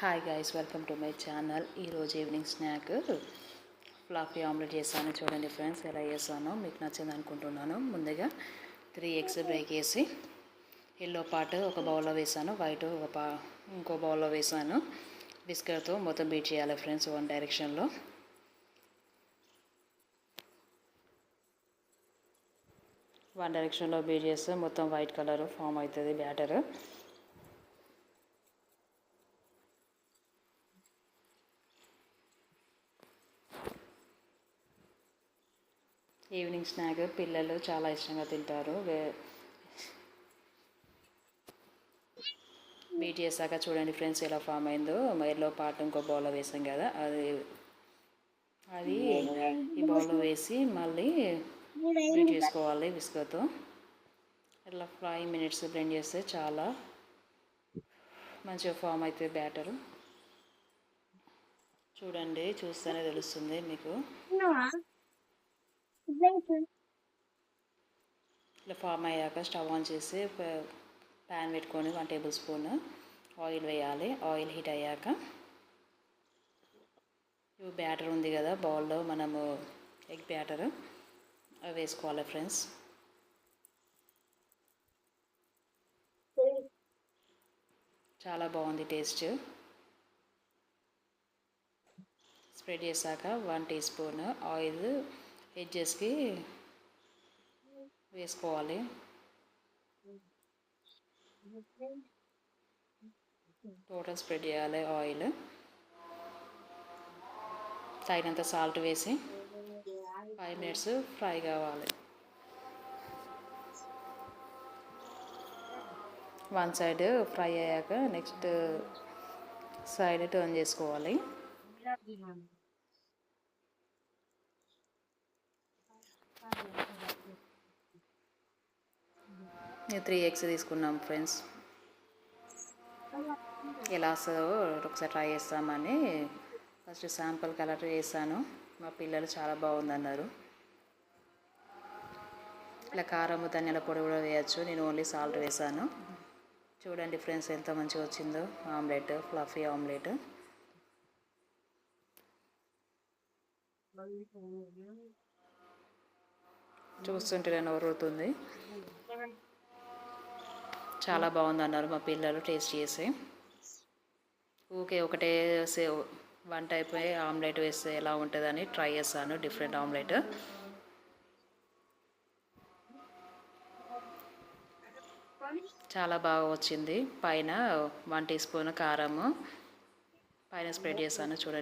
Hi guys, welcome to my channel. ఈరోజు evening snack ఫ్లాఫీ omelette చేశాను. చూడండి ఫ్రెండ్స్, ఎలా చేశానో మీకు నచ్చింది అనుకుంటున్నాను. ముందుగా 3 ఎగ్స్ బ్రేక్ చేసి ఎల్లో పార్ట్ ఒక బౌల్లో వేసాను, వైట్ ఇంకో బౌల్లో వేసాను. బిస్కెట్తో మొత్తం బీట్ చేయాలి ఫ్రెండ్స్, వన్ డైరెక్షన్లో. వన్ డైరెక్షన్లో బీట్ చేస్తే మొత్తం వైట్ కలర్ ఫామ్ అవుతుంది బ్యాటర్. ఈవినింగ్ స్నాక్ పిల్లలు చాలా ఇష్టంగా తింటారు. బీట్ చేశాక చూడండి ఫ్రెండ్స్ ఎలా ఫామ్ అయిందో. ఎల్లో పార్ట్ ఇంకో బౌల్లో వేసాం కదా, అది ఈ బౌల్లో వేసి మళ్ళీ బీట్ చేసుకోవాలి విస్కర్తో. ఇట్లా 5 minutes బ్లెండ్ చేస్తే చాలా మంచిగా ఫామ్ అవుతుంది బ్యాటరు. చూడండి, చూస్తేనే తెలుస్తుంది మీకు. ఇట్లా ఫామ్ అయ్యాక స్టవ్ ఆన్ చేసి ప్యాన్ పెట్టుకొని 1 tablespoon ఆయిల్ వేయాలి. ఆయిల్ హీట్ అయ్యాక ఇవి బ్యాటర్ ఉంది కదా బౌల్లో, మనము ఎగ్ బ్యాటర్ అవి వేసుకోవాలి ఫ్రెండ్స్. చాలా బాగుంది టేస్ట్. స్ప్రెడ్ చేశాక 1 teaspoon ఆయిల్ ఎడ్జెస్కి వేసుకోవాలి. టోటల్ స్ప్రెడ్ చేయాలి ఆయిల్. తగినంత సాల్ట్ వేసి 5 minutes ఫ్రై కావాలి. వన్ సైడ్ ఫ్రై అయ్యాక నెక్స్ట్ సైడ్ టర్న్ చేసుకోవాలి. 3 eggs తీసుకున్నాం ఫ్రెండ్స్. ఎలా వస్తుందో ఒకసారి ట్రై చేస్తామని ఫస్ట్ శాంపుల్ కలర్ వేసాను. మా పిల్లలు చాలా బాగుందన్నారు. ఇలా కారం ధనియాల పొడి కూడా వేయచ్చు, నేను ఓన్లీ సాల్ట్ వేసాను. చూడండి ఫ్రెండ్స్ ఎంత మంచిగా వచ్చిందో ఆమ్లెట్, ఫ్లఫీ ఆమ్లెట్. చూస్తుంటే నోరుతుంది. చాలా బాగుందన్నారు మా పిల్లలు టేస్ట్ చేసి. ఊకే ఒకటే వన్ టైప్ ఆమ్లెట్ వేస్తే ఎలా ఉంటుందని ట్రై చేస్తాను, డిఫరెంట్ ఆమ్లెట్. చాలా బాగా వచ్చింది. పైన 1 teaspoon కారము పైన స్ప్రెడ్ చేశాను చూడండి.